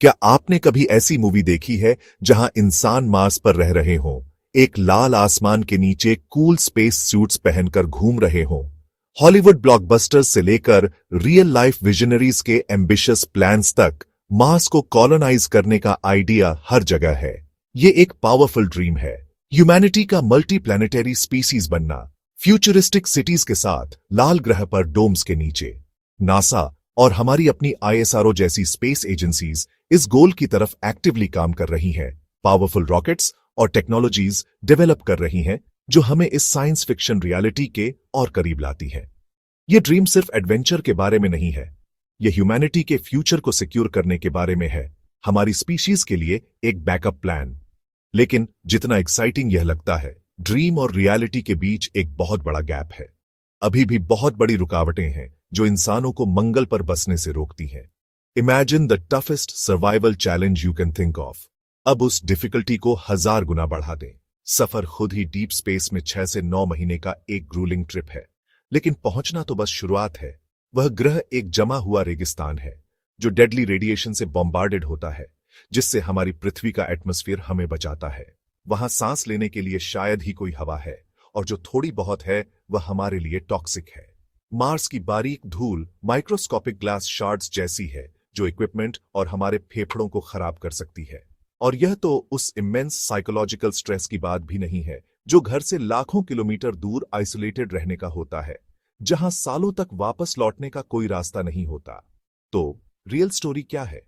क्या आपने कभी ऐसी मूवी देखी है जहां इंसान मार्स पर रह रहे हों, एक लाल आसमान के नीचे कूल स्पेस सूट्स पहनकर घूम रहे हों? हॉलीवुड ब्लॉकबस्टर्स से लेकर रियल लाइफ विजनरीज के एम्बिशियस प्लान्स तक मार्स को कॉलोनाइज करने का आइडिया हर जगह है। ये एक पावरफुल ड्रीम है, ह्यूमैनिटी का मल्टी प्लैनेटरी स्पीसीज बनना, फ्यूचरिस्टिक सिटीज के साथ लाल ग्रह पर डोम्स के नीचे। नासा और हमारी अपनी आईएसआरओ जैसी स्पेस एजेंसीज इस गोल की तरफ एक्टिवली काम कर रही हैं, पावरफुल रॉकेट्स और टेक्नोलॉजीज डेवलप कर रही हैं जो हमें इस साइंस फिक्शन रियलिटी के और करीब लाती है। ये ड्रीम सिर्फ एडवेंचर के बारे में नहीं है, ये ह्यूमैनिटी के फ्यूचर को सिक्योर करने के बारे में है, हमारी स्पीशीज के लिए एक बैकअप प्लान। लेकिन जितना एक्साइटिंग यह लगता है, ड्रीम और रियलिटी के बीच एक बहुत बड़ा गैप है। अभी भी बहुत बड़ी रुकावटें हैं जो इंसानों को मंगल पर बसने से रोकती हैं। Imagine the toughest survival challenge you can think of. अब उस डिफिकल्टी को 1000 गुना बढ़ा दें। सफर खुद ही डीप स्पेस में 6 से 9 महीने का एक ग्रूलिंग ट्रिप है, लेकिन पहुंचना तो बस शुरुआत है। वह ग्रह एक जमा हुआ रेगिस्तान है जो डेडली रेडिएशन से बॉम्बार्डेड होता है, जिससे हमारी पृथ्वी का एटमॉस्फेयर हमें बचाता है। वहां सांस लेने के लिए शायद ही कोई हवा है, और जो थोड़ी बहुत है वह हमारे लिए टॉक्सिक है। मार्स की बारीक धूल माइक्रोस्कोपिक ग्लास शार्ड्स जैसी है जो इक्विपमेंट और हमारे फेफड़ों को खराब कर सकती है। और यह तो उस इमेंस साइकोलॉजिकल स्ट्रेस की बात भी नहीं है जो घर से लाखों किलोमीटर दूर आइसोलेटेड रहने का होता है, जहां सालों तक वापस लौटने का कोई रास्ता नहीं होता। तो रियल स्टोरी क्या है?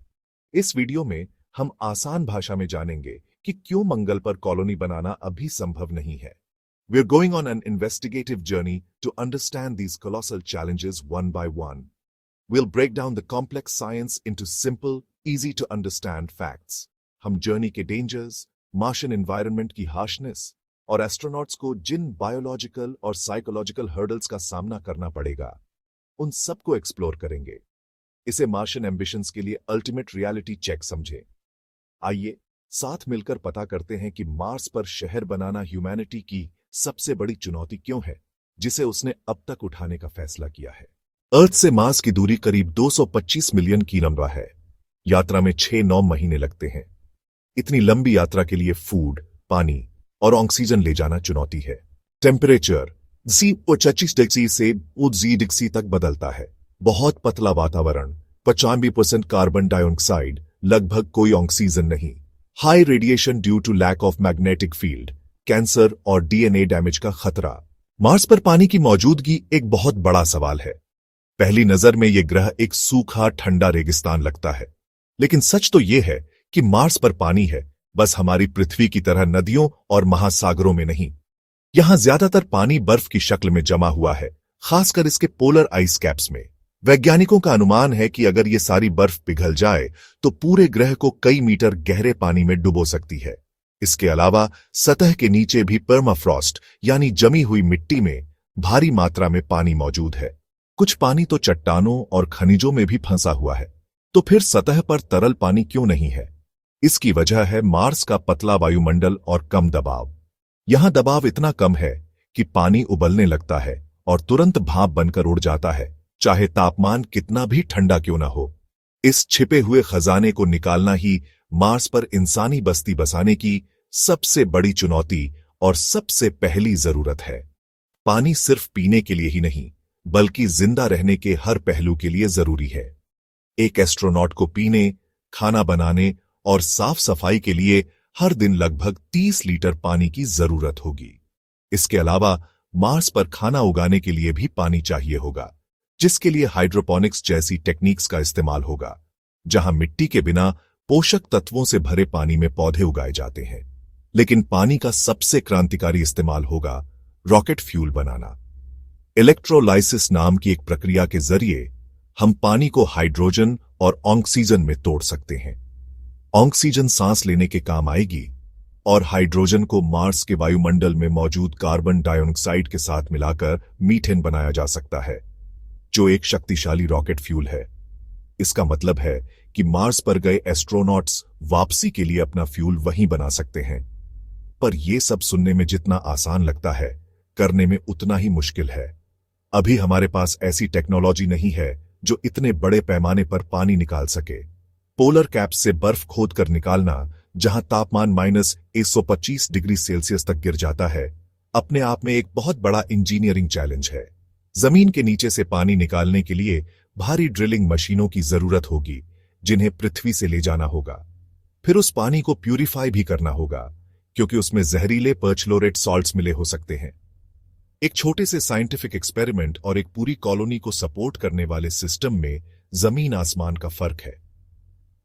इस वीडियो में हम आसान भाषा में जानेंगे कि क्यों मंगल पर कॉलोनी बनाना अभी संभव नहीं है। We're going on an investigative journey to understand these colossal challenges one by one. We'll break down the complex science into simple, easy to understand facts. हम जर्नी के डेंजर्स, मार्शियन एनवायरनमेंट की harshness और astronauts को जिन biological और psychological hurdles का सामना करना पड़ेगा, उन सबको एक्सप्लोर करेंगे। इसे मार्शियन एम्बिशंस के लिए अल्टीमेट रियलिटी चेक समझें। आइए साथ मिलकर पता करते हैं कि मार्स पर शहर बनाना ह्यूमैनिटी की सबसे बड़ी चुनौती क्यों है, जिसे उसने अब तक उठाने का फैसला किया है। अर्थ से मार्स की दूरी करीब 225 मिलियन किलोमीटर है। यात्रा में 6-9 महीने लगते हैं। इतनी लंबी यात्रा के लिए फूड, पानी और ऑक्सीजन ले जाना चुनौती है। टेम्परेचर 25 डिग्री से 30 डिग्री तक बदलता है। बहुत पतला वातावरण, 95% कार्बन डाइऑक्साइड, लगभग कोई ऑक्सीजन नहीं। High radiation due to lack of magnetic field, cancer और डीएनए डैमेज का खतरा। मार्स पर पानी की मौजूदगी एक बहुत बड़ा सवाल है। पहली नजर में यह ग्रह एक सूखा ठंडा रेगिस्तान लगता है, लेकिन सच तो यह है कि मार्स पर पानी है, बस हमारी पृथ्वी की तरह नदियों और महासागरों में नहीं। यहां ज्यादातर पानी बर्फ की शक्ल में जमा हुआ है, खासकर इसके पोलर आइस कैप्स में। वैज्ञानिकों का अनुमान है कि अगर ये सारी बर्फ पिघल जाए तो पूरे ग्रह को कई मीटर गहरे पानी में डुबो सकती है। इसके अलावा सतह के नीचे भी परमाफ्रॉस्ट यानी जमी हुई मिट्टी में भारी मात्रा में पानी मौजूद है। कुछ पानी तो चट्टानों और खनिजों में भी फंसा हुआ है। तो फिर सतह पर तरल पानी क्यों नहीं है? इसकी वजह है मार्स का पतला वायुमंडल और कम दबाव। यहां दबाव इतना कम है कि पानी उबलने लगता है और तुरंत भाप बनकर उड़ जाता है, चाहे तापमान कितना भी ठंडा क्यों ना हो। इस छिपे हुए खजाने को निकालना ही मार्स पर इंसानी बस्ती बसाने की सबसे बड़ी चुनौती और सबसे पहली जरूरत है। पानी सिर्फ पीने के लिए ही नहीं, बल्कि जिंदा रहने के हर पहलू के लिए जरूरी है। एक एस्ट्रोनॉट को पीने, खाना बनाने और साफ सफाई के लिए हर दिन लगभग 30 लीटर पानी की जरूरत होगी। इसके अलावा मार्स पर खाना उगाने के लिए भी पानी चाहिए होगा, जिसके लिए हाइड्रोपोनिक्स जैसी टेक्निक्स का इस्तेमाल होगा, जहां मिट्टी के बिना पोषक तत्वों से भरे पानी में पौधे उगाए जाते हैं। लेकिन पानी का सबसे क्रांतिकारी इस्तेमाल होगा रॉकेट फ्यूल बनाना। इलेक्ट्रोलाइसिस नाम की एक प्रक्रिया के जरिए हम पानी को हाइड्रोजन और ऑक्सीजन में तोड़ सकते हैं। ऑक्सीजन सांस लेने के काम आएगी और हाइड्रोजन को मार्स के वायुमंडल में मौजूद कार्बन डाइऑक्साइड के साथ मिलाकर मीथेन बनाया जा सकता है, जो एक शक्तिशाली रॉकेट फ्यूल है। इसका मतलब है कि मार्स पर गए एस्ट्रोनॉट्स वापसी के लिए अपना फ्यूल वहीं बना सकते हैं। पर यह सब सुनने में जितना आसान लगता है, करने में उतना ही मुश्किल है। अभी हमारे पास ऐसी टेक्नोलॉजी नहीं है जो इतने बड़े पैमाने पर पानी निकाल सके। पोलर कैप्स से बर्फ खोद कर निकालना, जहां तापमान -125 डिग्री सेल्सियस तक गिर जाता है, अपने आप में एक बहुत बड़ा इंजीनियरिंग चैलेंज है। जमीन के नीचे से पानी निकालने के लिए भारी ड्रिलिंग मशीनों की जरूरत होगी, जिन्हें पृथ्वी से ले जाना होगा। फिर उस पानी को प्यूरिफाई भी करना होगा, क्योंकि उसमें जहरीले पर्चलोरेट सॉल्ट्स मिले हो सकते हैं। एक छोटे से साइंटिफिक एक्सपेरिमेंट और एक पूरी कॉलोनी को सपोर्ट करने वाले सिस्टम में जमीन आसमान का फर्क है।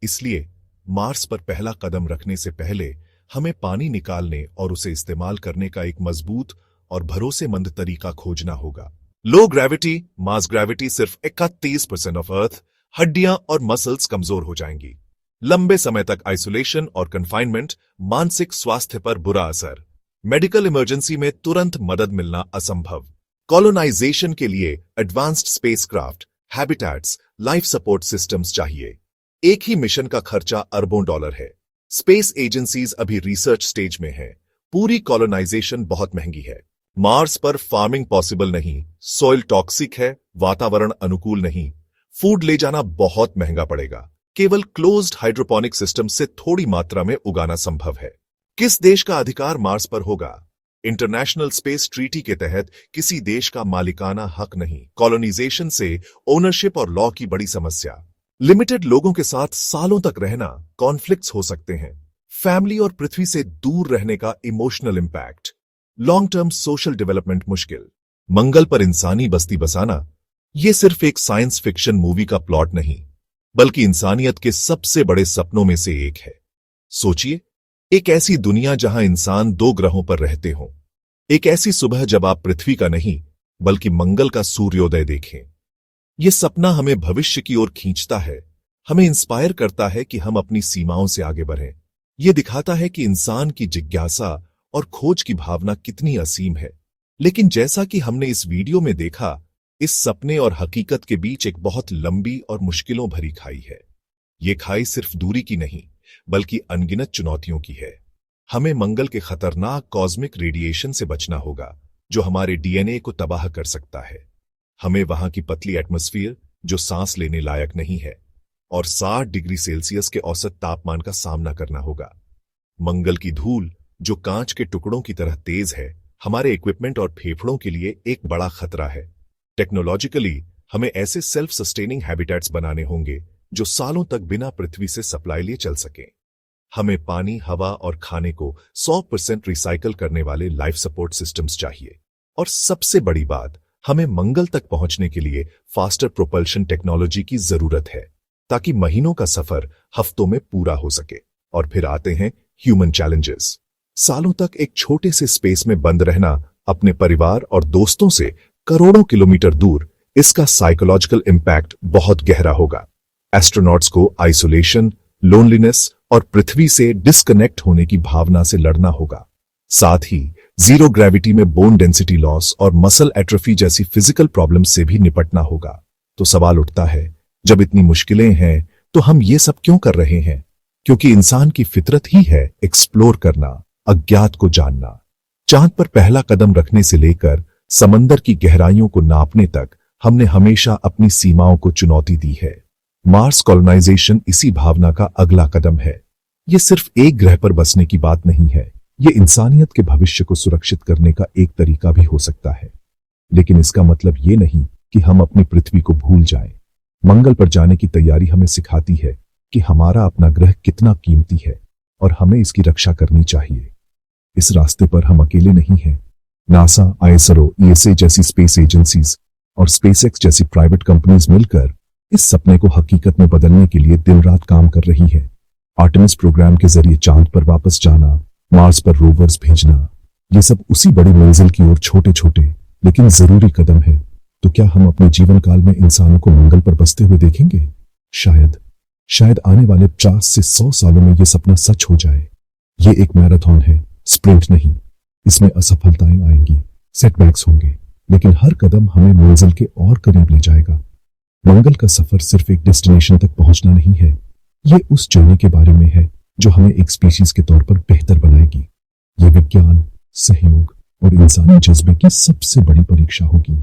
इसलिए मार्स पर पहला कदम रखने से पहले हमें पानी निकालने और उसे इस्तेमाल करने का एक मजबूत और भरोसेमंद तरीका खोजना होगा। लो ग्रेविटी, मास ग्रेविटी सिर्फ 31% ऑफ अर्थ, हड्डियां और मसल्स कमजोर हो जाएंगी। लंबे समय तक आइसोलेशन और कन्फाइनमेंट, मानसिक स्वास्थ्य पर बुरा असर, मेडिकल इमरजेंसी में तुरंत मदद मिलना असंभव। कॉलोनाइजेशन के लिए advanced spacecraft, habitats, life support systems चाहिए। एक ही मिशन का खर्चा अरबों डॉलर है। स्पेस एजेंसीज अभी रिसर्च स्टेज में है। पूरी कॉलोनाइजेशन बहुत महंगी है। मार्स पर फार्मिंग पॉसिबल नहीं, सॉइल टॉक्सिक है, वातावरण अनुकूल नहीं, फूड ले जाना बहुत महंगा पड़ेगा। केवल क्लोज्ड हाइड्रोपोनिक सिस्टम से थोड़ी मात्रा में उगाना संभव है। किस देश का अधिकार मार्स पर होगा? इंटरनेशनल स्पेस ट्रीटी के तहत किसी देश का मालिकाना हक नहीं। कॉलोनाइजेशन से ओनरशिप और लॉ की बड़ी समस्या, लिमिटेड लोगों के साथ सालों तक रहना, कॉन्फ्लिक्ट्स हो सकते हैं, फैमिली और पृथ्वी से दूर रहने का emotional impact, long term social development मुश्किल। मंगल पर इंसानी बस्ती बसाना यह सिर्फ एक साइंस फिक्शन मूवी का प्लॉट नहीं, बल्कि इंसानियत के सबसे बड़े सपनों में से एक है। सोचिए, एक ऐसी दुनिया जहां इंसान 2 ग्रहों पर रहते हों। एक ऐसी सुबह जब आप पृथ्वी का नहीं, बल्कि मंगल का सूर्योदय देखें। यह सपना हमें भविष्य की ओर खींचता है, हमें इंस्पायर करता है कि हम अपनी सीमाओं से आगे बढ़ें। यह दिखाता है कि इंसान की जिज्ञासा और खोज की भावना कितनी असीम है। लेकिन जैसा कि हमने इस वीडियो में देखा, इस सपने और हकीकत के बीच एक बहुत लंबी और मुश्किलों भरी खाई है। ये खाई सिर्फ दूरी की नहीं, बल्कि अनगिनत चुनौतियों की है। हमें मंगल के खतरनाक कॉस्मिक रेडिएशन से बचना होगा, जो हमारे डीएनए को तबाह कर सकता है। हमें वहां की पतली एटमॉस्फेयर, जो सांस लेने लायक नहीं है, और 60 डिग्री सेल्सियस के औसत तापमान का सामना करना होगा। मंगल की धूल, जो कांच के टुकड़ों की तरह तेज है, हमारे इक्विपमेंट और फेफड़ों के लिए एक बड़ा खतरा है। टेक्नोलॉजिकली हमें ऐसे सेल्फ सस्टेनिंग हैबिटेट्स बनाने होंगे जो सालों तक बिना पृथ्वी से सप्लाई लिए चल सकें। हमें पानी, हवा और खाने को 100% रिसाइकल करने वाले लाइफ सपोर्ट सिस्टम्स चाहिए। और सबसे बड़ी बात, हमें मंगल तक पहुंचने के लिए फास्टर प्रोपल्शन टेक्नोलॉजी की जरूरत है, ताकि महीनों का सफर हफ्तों में पूरा हो सके। और फिर आते हैं ह्यूमन चैलेंजेस। सालों तक एक छोटे से स्पेस में बंद रहना, अपने परिवार और दोस्तों से करोड़ों किलोमीटर दूर, इसका साइकोलॉजिकल इंपैक्ट बहुत गहरा होगा। एस्ट्रोनॉट्स को आइसोलेशन, लोनलीनेस और पृथ्वी से डिस्कनेक्ट होने की भावना से लड़ना होगा। साथ ही जीरो ग्रेविटी में बोन डेंसिटी लॉस और मसल एट्रोफी जैसी फिजिकल प्रॉब्लम्स से भी निपटना होगा। तो सवाल उठता है, जब इतनी मुश्किलें हैं, तो हम ये सब क्यों कर रहे हैं? क्योंकि इंसान की फितरत ही है एक्सप्लोर करना, अज्ञात को जानना। चांद पर पहला कदम रखने से लेकर समंदर की गहराइयों को नापने तक हमने हमेशा अपनी सीमाओं को चुनौती दी है। मार्स कॉलोनाइजेशन इसी भावना का अगला कदम है। यह सिर्फ एक ग्रह पर बसने की बात नहीं है, यह इंसानियत के भविष्य को सुरक्षित करने का एक तरीका भी हो सकता है। लेकिन इसका मतलब यह नहीं कि हम अपनी पृथ्वी को भूल जाएं। मंगल पर जाने की तैयारी हमें सिखाती है कि हमारा अपना ग्रह कितना कीमती है और हमें इसकी रक्षा करनी चाहिए। इस रास्ते पर हम अकेले नहीं हैं। नासा, आईएसआरओ, ईएसए जैसी स्पेस एजेंसीज और स्पेसएक्स जैसी प्राइवेट कंपनीज मिलकर इस सपने को हकीकत में बदलने के लिए दिन रात काम कर रही है। आर्टेमिस प्रोग्राम के जरिए चांद पर वापस जाना, मार्स पर रोवर्स भेजना, ये सब उसी बड़ी मंजिल की ओर छोटे छोटे लेकिन जरूरी कदम है। तो क्या हम अपने जीवन काल में इंसानों को मंगल पर बसते हुए देखेंगे? शायद आने वाले 50 से 100 सालों में यह सपना सच हो जाए। ये एक मैराथन है, स्प्रिंट नहीं। इसमें असफलताएं आएंगी, सेटबैक्स होंगे, लेकिन हर कदम हमें मंजिल के और करीब ले जाएगा। मंगल का सफर सिर्फ एक डेस्टिनेशन तक पहुंचना नहीं है, ये उस जर्नी के बारे में है जो हमें एक स्पीशीज के तौर पर बेहतर बनाएगी। ये विज्ञान, सहयोग और इंसानी जज्बे की सबसे बड़ी परीक्षा होगी।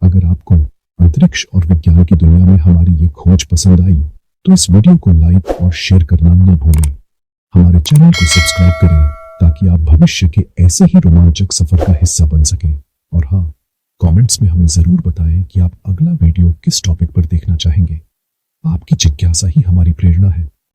अगर आपको अंतरिक्ष और विज्ञान की दुनिया में हमारी ये खोज पसंद आई, तो इस वीडियो को लाइक और शेयर करना न भूलें। हमारे चैनल को सब्सक्राइब करें ताकि आप भविष्य के ऐसे ही रोमांचक सफर का हिस्सा बन सकें। और हाँ, कमेंट्स में हमें जरूर बताएं कि आप अगला वीडियो किस टॉपिक पर देखना चाहेंगे। आपकी जिज्ञासा ही हमारी प्रेरणा है।